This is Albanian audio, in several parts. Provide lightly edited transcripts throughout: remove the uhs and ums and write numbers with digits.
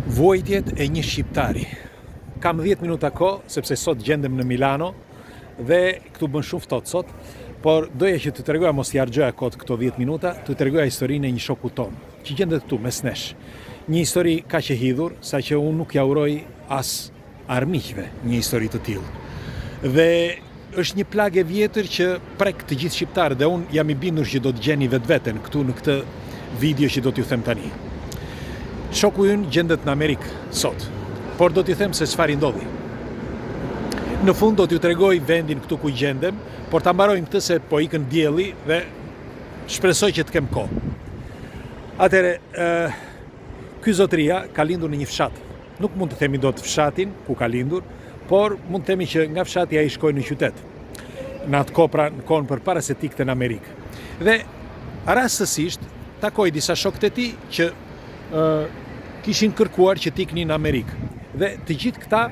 Vojtjet e një shqiptari. Kam 10 minuta kohë, sepse sot gjendem në Milano dhe këtu bën shumë ftohtë sot, por doja që të tregoja, mos t'i harxoja kot këto 10 minuta, të tregoja historinë e një shoku ton, që gjendet këtu mes nesh. Një histori kaq e hidhur, saqë unë nuk ja uroj as armiqve një histori të tillë. Dhe është një plagë e vjetër që prek të gjithë shqiptarët dhe unë jam i bindur që do të gjeni vetveten këtu në këtë video që do t'ju them tani. Shoku ynë gjendet në Amerikë sot, por do t'ju them se çfarë ndodhi. Në fund do t'ju tregoj vendin këtu ku gjendem, por ta mbarojmë këtë se po ikën dielli dhe shpresoj që të kem kohë. Atëre, ky zotëria ka lindur në një fshat. Nuk mund të themi dot fshatin ku ka lindur, por mund të themi që nga fshati ai shkoi në qytet. Në atë kohë, pra në kohën përpara se të ikte në Amerikë. Dhe rastësisht takoi disa shokët e tij që kishin kërkuar që t'iknin në Amerikë. Dhe të gjithë këta,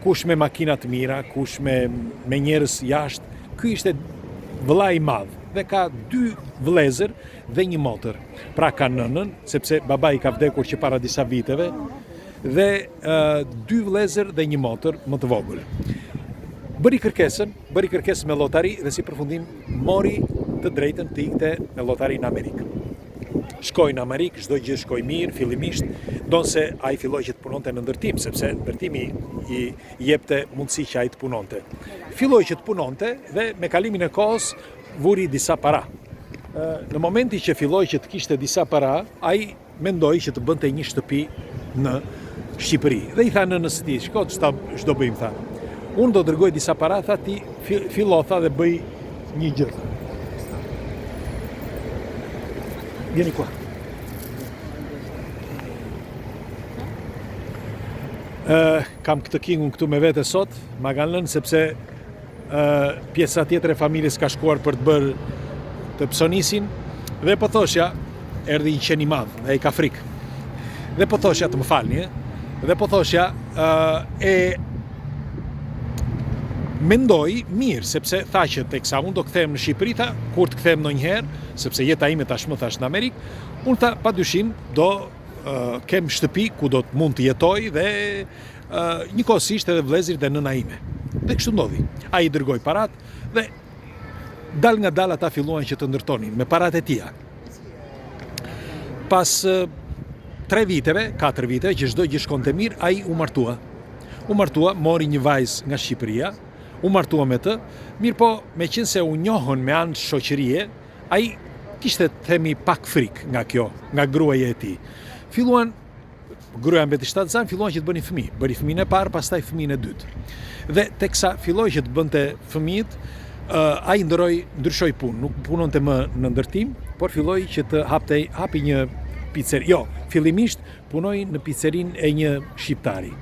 kush me makina të mira, kush me njerëz jashtë, ky ishte vëlla i madh dhe ka 2 vëllezër dhe një motër. Pra ka nënën, sepse babai ka vdekur që para disa viteve, dhe 2 vëllezër dhe një motër më të vogël. Bëri kërkesën me llotari dhe si përfundim mori të drejtën të ikte me llotari në Amerikë. Shkoi në Amerikë, çdo gjë shkoi mirë fillimisht, donse ai filloi që të punonte në ndërtim, sepse ndërtimi i jepte mundësi që ai të punonte. Filloi që të punonte dhe me kalimin e kohës vuri disa para. Në momenti që filloi që të kishte disa para, ai mendoi që të bënte një shtëpi në Shqipëri. Dhe i tha nënës së tij, "Shko, ç'do bëjmë?" tha. "Unë do dërgoj disa para, tha ti, fillo tha dhe bëj një gjë." Vieni qua. Kam këtë kingun këtu me vete sot, ma kanë lënë sepse pjesa tjetër e familjes ka shkuar për të bërë të psonisin dhe po thoshja, erdhi një qen i madh dhe ai ka frikë. Dhe po thoshja, të më falni, dhe po thoshja mendoj mirë, sepse tha që teksa unë do kthehem në Shqipëri, tha, kur të kthehem ndonjëherë, sepse jeta ime tashmë thash në Amerikë, unë tha padyshim do kem shtëpi ku do të mund të jetoj dhe njëkohësisht edhe vëllezërit dhe nëna ime. Dhe kështu ndodhi. Ai i dërgoi parat dhe dal nga dal ata filluan që të ndërtonin me parat e tija. Pas 3 viteve, 4 viteve që çdo gjë shkonte mirë, ai u martua. U martua, mori një vajzë nga Shqipëria, u martua me të, mirë po, me qenë se u njohën me anë shoqërie, ai kishte themi pak frikë nga kjo, nga gruaja e tij. Filluan, gruaja mbeti shtatzan, filluan që të bënin fëmijë. Bëri fëmijën e parë, pastaj fëmijën e dytë. Dhe teksa filloi që të bënte fëmijët, ai ndryshoi punë, nuk punonte më në ndërtim, por filloi që të hapi një pizzeri. Jo, fillimisht punoi në pizzerinë e një shqiptari.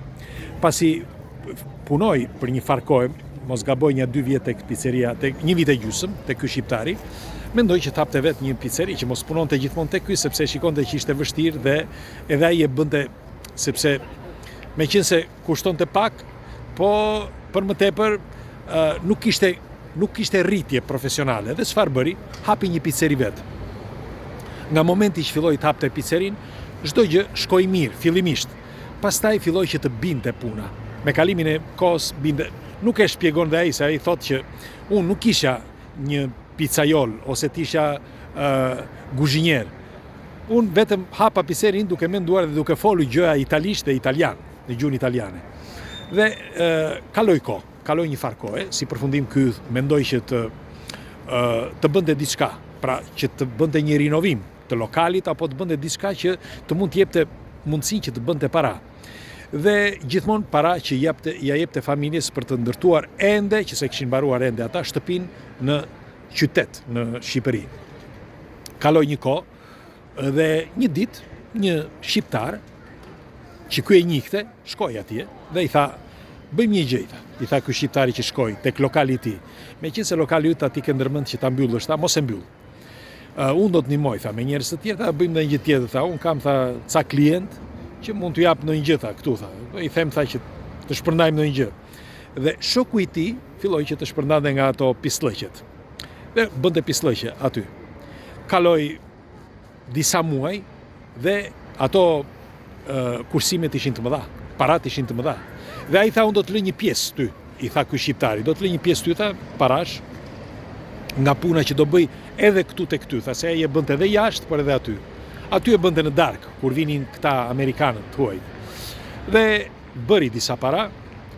Pasi punoi për një farë kohë, mos gaboj një 2 vjet tek pizzeria, tek 1 vit e gjysmë tek ky shqiptari, mendoi që të hapte vetë një pizzeri që mos punonte gjithmonë tek ky, sepse shikonte që ishte vështirë dhe edhe ai e bënte sepse meqense kushtonte pak, po për më tepër nuk kishte rritje profesionale. Dhe çfarë bëri? Hapi një pizzeri vetë. Nga momenti që filloi të hapte pizzerin, çdo gjë shkoi mirë fillimisht. Pastaj filloi që të binte puna. Me kalimin e kohës binte. Nuk e shpjegon dhe ai, se ai thotë që unë nuk isha një pizzaiol ose t'isha guzhinjer. Unë vetëm hapa pizzerin duke menduar dhe duke folur gjëja italisht dhe italian, në gjuhën italiane. Dhe kaloi një farë kohë, si përfundim ky mendoi që të bënte diçka, pra që të bënte një rinovim të lokalit apo të bënte diçka që të mund të jepte mundësi që të bënte para. Dhe gjithmonë para që ja jepte familjes për të ndërtuar ende, që se kishin mbaruar ende ata, shtëpinë në qytet, në Shqipëri. Kaloi një kohë dhe një ditë një shqiptar që ky e njihte, shkoi atje dhe i tha, bëjmë një gjë, i tha ky shqiptari që shkoi tek lokali i tij. Meqense lokali yt aty ke ndërmend që ta mbyllësh, tha, mos e mbyll. Unë do të ndihmoj, tha, me njerëz të tjerë, tha, bëjmë ndonjë gjë tjetër, tha, unë kam, tha, ca klient që mund t'u jap ndonjë gjë, tha, këtu, tha. I them, tha, që të shpërndajmë ndonjë gjë. Dhe shoku i tij filloi që të shpërndante nga ato pislëqet. Dhe bënte pislëqe aty. Kaloi disa muaj dhe ato kursimet ishin të mëdha, parat ishin të mëdha. Dhe ai tha, unë do të lë një pjesë ty, i tha ky shqiptari, do të lë një pjesë ty, tha, parash, nga puna që do bëj edhe këtu te këty, tha se ai e bënte edhe jashtë, por edhe aty. Aty e bënte në darkë, kur vinin këta Amerikanët huaj. Dhe bëri disa para,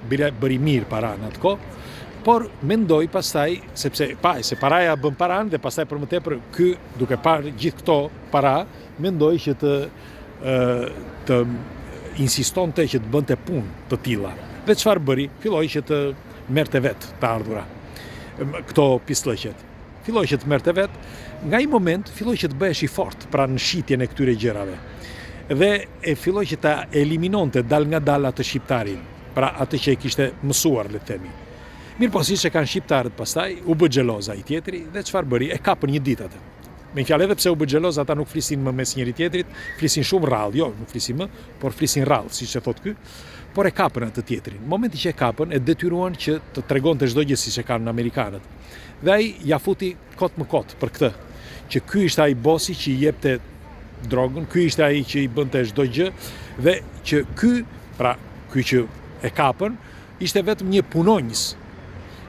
bëri mirë para në atë kohë, por mendoj pastaj, sepse se paraja bën paran dhe pastaj për më tepër ky duke parë gjithë këto para, mendoj që të insistonte që të bënte punë të tilla. Dhe çfarë bëri? Filloi që të merrte vetë të ardhura. Këto pislëqet. Filloi që të merrte vetë, nga ai moment filloi që të bëhesh i fortë pra në shitjen e këtyre gjërave. Dhe e filloi që ta eliminonte dal nga dal atë shqiptarin, pra atë që e kishte mësuar, le të themi. Mirë po si që kanë shqiptarët pastaj, u bë xheloza i tjetri dhe çfarë bëri? E kapën një ditë atë. Me fjalë edhe pse u bë xheloz, ata nuk flisin më mes njëri tjetrit, flisin shumë rrallë, jo, nuk flisin më, por flisin rrallë, siç e thot ky, por e kapën atë tjetrin. Në momentin që e kapën, e detyruan që të tregonte çdo gjë siç e kanë amerikanët. Dhe ai ja futi kot më kot për këtë, që ky ishte ai bosi që i jepte drogën, ky ishte ai që i bënte çdo gjë dhe që ky, pra ky që e kapën, ishte vetëm një punonjës.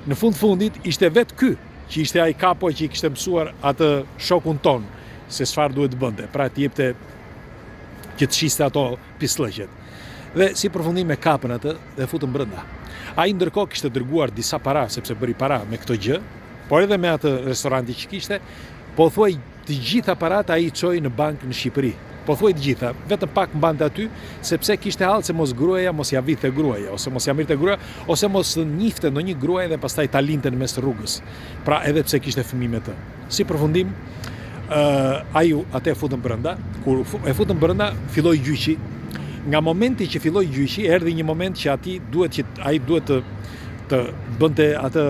Në fundit ishte vetë ky që ishte ai kapo që i kishte mësuar atë shokun ton se çfarë duhet të bënte. Pra të jepte që të shiste ato pislëqet. Dhe si përfundim e kapën atë dhe futën brenda. Ai ndërkohë kishte dërguar disa para sepse bëri para me këtë gjë, por edhe me atë restoranti që kishte, po thuaj të gjitha parat ai i çoi në bankë në Shqipëri. Po thuaj të gjitha, vetëm pak mbante aty, sepse kishte hallë se mos gruaja mos ja vite gruaja, ose mos ja mirte gruaja, ose mos njifte ndonjë gruaj dhe pastaj ta linte në mes të rrugës. Pra edhe pse kishte fëmijë me të. Si përfundim, ai atë e futën brenda, kur e futën brenda, filloi gjyqi. Nga momenti që filloi gjyqi, erdhi një moment që ai duhet të bënte atë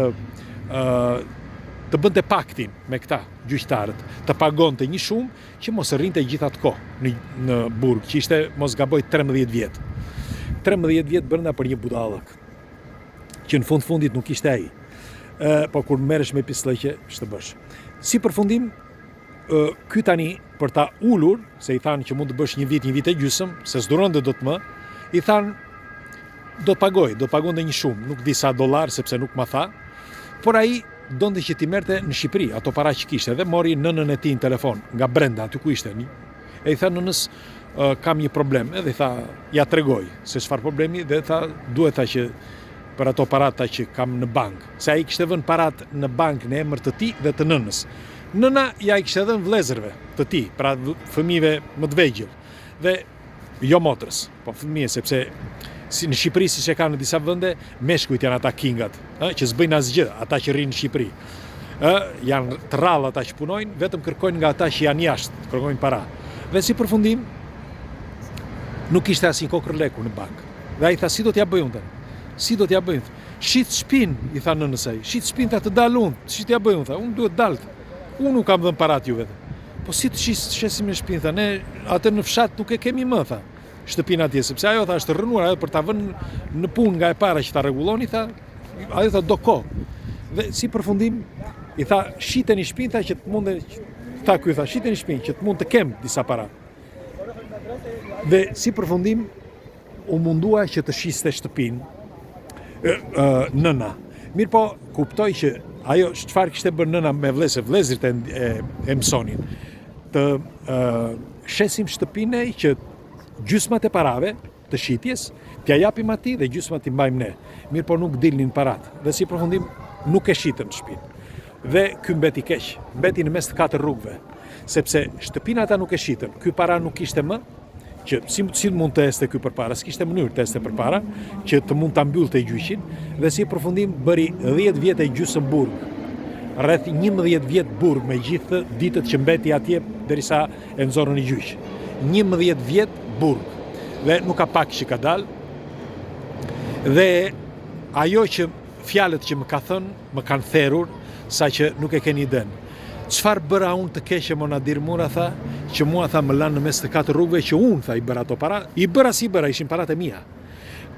të bënte paktin me këta gjyqtarët, të pagonte një shumë që mos rrinte gjithë atë kohë në burg, që ishte mos gaboj 13 vjet. 13 vjet brenda për një budallëk, që në fundit nuk ishte ai. Po kur merresh me pislëqe, ç'të bësh. Si përfundim, ky tani për ta ulur, se i thanë që mund të bësh një vit e gjysmë, se s'duron dhe do të më, i thanë do të pagonte një shumë, nuk di sa dollar sepse nuk ma tha, por ai donte që ti merrte në Shqipëri ato para që kishte dhe mori nënën e tij në telefon nga brenda aty ku ishte. E i tha nënës kam një problem, edhe i tha ja tregoj se çfarë problemi dhe tha duhet tha që për ato parata që kam në bankë, se ai kishte vënë parat në bankë në emër të tij dhe të nënës. Nëna ja i kishte dhënë vëllezërve të tij, pra fëmijëve më të vegjël dhe jo motrës, po fëmijë sepse si në Shqipëri siç e kanë në disa vende, meshkujt janë ata kingat, që s'bëjnë asgjë, ata që rrinë në Shqipëri. Janë të rrallë ata që punojnë, vetëm kërkojnë nga ata që janë jashtë, kërkojnë para. Dhe si përfundim, nuk ishte asnjë kokërleku në bankë. Dhe ai tha si do t'ja bëj unë? Si do t'ja bëj? Shit shpinë, i tha nënës ai. Shit shpinë të dal unë. Si t'ja bëj unë? Unë duhet dalt. Unë nuk kam dhënë parat juve. Po si të shesim në shpinë, tha, ne atë në fshat nuk e kemi më, tha. Shtëpinë atje, sepse ajo tha është rënuar ajo për ta vënë në punë nga e para që ta rregulloni, tha, ajo tha do kohë. Dhe si përfundim i tha shiteni shpinë, tha që të mundë, tha ky tha shiteni shpinë që të mund të kem disa para. Dhe si përfundim u mundua që të shiste shtëpinë nëna. Mirë po kuptoj që ajo çfarë kishte bërë nëna me vëllezërit e mësonin. Të shesim shtëpinë që gjysmat e parave të shitjes, t'ja japim atij dhe gjysmat i mbajmë ne. Mirë po nuk dilnin parat. Dhe si përfundim nuk e shitën shtëpinë. Dhe ky mbeti keq, mbeti në mes të 4 rrugëve, sepse shtëpinë ata nuk e shitën. Ky para nuk ishte më, që si mund të este ky përpara, s'kishte mënyrë të este përpara, që të mund ta mbyllte gjyqin, dhe si përfundim bëri 10 vjet e gjysmë burg. Rreth 11 vjet burg me gjithë ditët që mbeti atje derisa e nxorën në gjyq. 11 vjet burg. Dhe nuk ka pak që ka dalë. Dhe ajo që fjalët që më ka thënë, më kanë therrur, sa që nuk e keni iden. Çfarë bëra unë të keqe Monadir Mura, tha, që mua tha më lanë në mes të 4 rrugëve që unë tha i bëra ato para, i bëra si bëra, ishin parat e mia.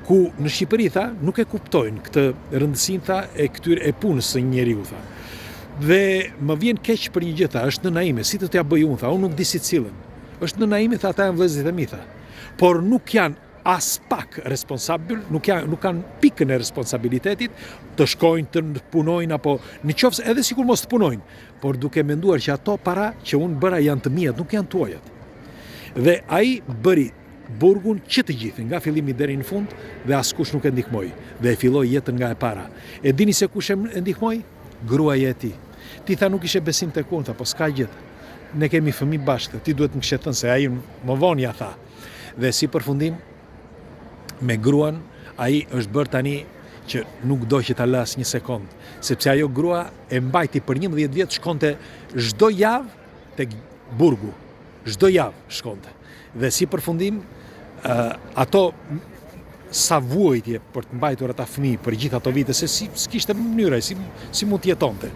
Ku në Shqipëri tha, nuk e kuptojnë këtë rëndësinë tha e këtyre e punës së njeriu tha. Dhe më vjen keq për një gjë tha, është nëna ime, si të t'ja bëj unë tha, unë nuk di si cilën. Është nëna ime tha, ata janë vëllezërit e mi tha. por nuk janë as pak responsabil, nuk kanë pikën e responsabilitetit të shkojnë të punojnë apo në qoftë edhe sikur mos të punojnë, por duke menduar që ato para që unë bëra janë të mia, nuk janë tuajat. Dhe ai bëri burgun që të gjithë, nga fillimi deri në fund, dhe askush nuk e ndihmoi. Dhe e filloi jetën nga e para. E dini se kush e ndihmoi? Gruaja e tij. Ti tha nuk ishe besim tek unë, po s'ka gjë. Ne kemi fëmijë bashkë, ti duhet më kishe thënë se ai më vonë ja tha. Dhe si përfundim me gruan, ai është bërë tani që nuk do që ta lë as një sekond, sepse ajo grua e mbajti për 11 vjet, shkonte çdo javë tek burgu. Çdo javë shkonte. Dhe si përfundim, ato sa vuajtje për të mbajtur ata fëmijë për gjithë ato vite, se s'kishte mënyrë, si mund të jetonte.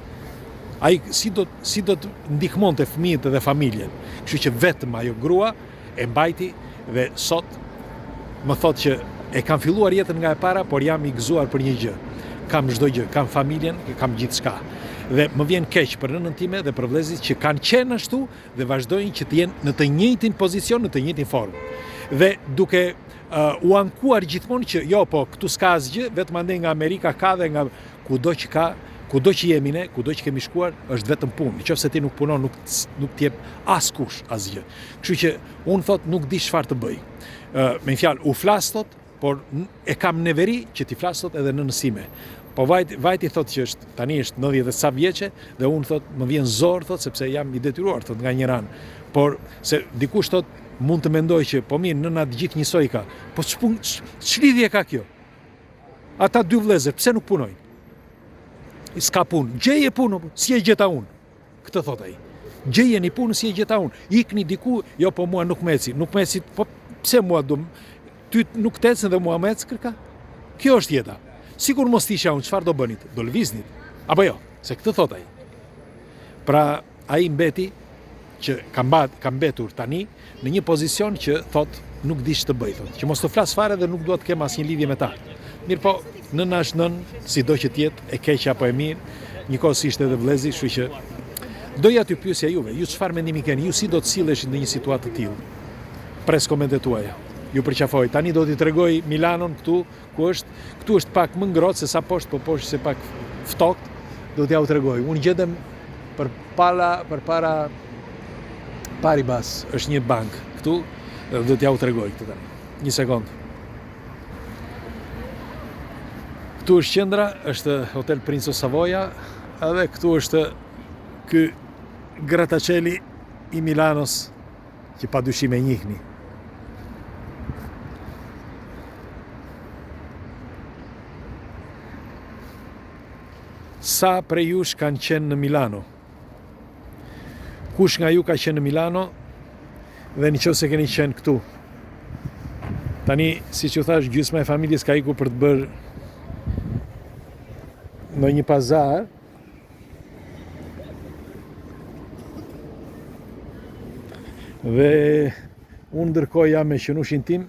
Ai si do të ndihmonte fëmijët dhe familjen. Kështu që vetëm ajo grua e mbajti dhe sot më thotë që e kam filluar jetën nga e para, por jam i gëzuar për një gjë. Kam çdo gjë, kam familjen, kam gjithçka. Dhe më vjen keq për nënën time dhe për vëllezërit që kanë qenë ashtu dhe vazhdojnë që të jenë në të njëjtin pozicion, në të njëjtin formë. Dhe duke u ankuar gjithmonë që jo, po këtu s'ka asgjë, vetëm andej nga Amerika ka dhe nga kudo që ka, kudo që jemi ne, kudo që kemi shkuar, është vetëm punë. Nëse ti nuk punon, nuk t'jep askush asgjë. Kështu që unë thot nuk di çfarë të bëj. Me një fjalë, u flas thot, por e kam neveri që ti flas thot edhe në nësime. Po vajti thot që tani është 90 sa vjeçe dhe unë thot më vjen zor thot sepse jam i detyruar thot nga një ranë. Por se dikush thot mund të mendoj që po mirë nëna të gjithë njësoj ka. Po ç'lidhje ka kjo? Ata dy vëllezër pse nuk punojnë? S'ka punë. Gjeje punë, si e gjeta unë. Këtë thot ai. Gjejeni punë si e gjeta unë. Ikni diku, jo po mua nuk meci. Nuk meci, po pse mua do ty nuk të ecën dhe mua më ec kërka? Kjo është jeta. Sigur mos t'isha unë, çfarë do bënit? Do lëviznit? Apo jo? Se këtë thot ai. Pra, ai mbeti që ka mbetur tani në një pozicion që thot nuk di ç'të bëj, thot. Që mos të flas fare dhe nuk dua të kem asnjë lidhje me ta. Mirë po, nëna është nën, sido që t'jetë, e keq apo e mirë, njëkohësisht edhe vëllezi, kështu që doja t'ju pyesja juve, ju çfarë mendimi keni? Ju si do të silleshit në një situatë të tillë? Pres komentet tuaja. Ju përqafoj. Tani do t'i tregoj Milanon këtu, ku është. Këtu është pak më ngrohtë se sa poshtë, po poshtë se pak ftokt. Do t'ja u tregoj. Unë gjedem përpara Paribas, është një bank këtu, dhe do t'ja u tregoj këtë tani. Një sekond. Këtu është qendra, është Hotel Princo Savoia, edhe këtu është ky grattacieli i Milanos, që padyshim e njihni. Sa prej jush kanë qenë në Milano? Kush nga ju ka qenë në Milano dhe nëse keni qenë këtu? Tani, si që thash, gjysma e familjes ka ikur për të bërë në një pazar. Dhe unë ndërkohë jam me qenushin tim,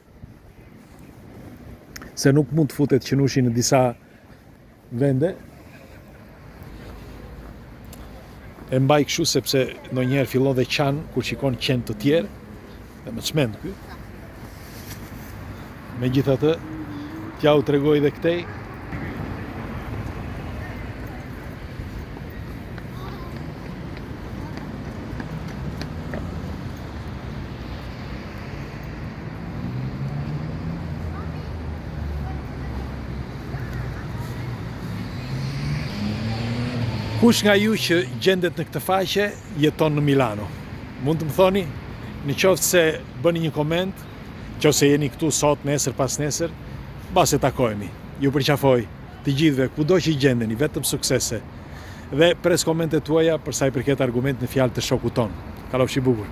se nuk mund të futet qenushi në disa vende. E mbaj kështu sepse ndonjëherë fillon dhe qan kur shikon qenë të tjerë, dhe më çmend ky. Megjithatë, t'ja u tregoj dhe këtej. Kush nga ju që gjendet në këtë faqe jeton në Milano? Mund të më thoni? Në qoftë se bëni një koment, nëse jeni këtu sot, nesër, pas nesër, bas e takohemi. Ju përqafoj të gjithëve, kudo që i gjendeni, vetëm suksese. Dhe pres komentet tuaja për sa i përket argument në fjalë të shokut ton. Kalofshi bukur.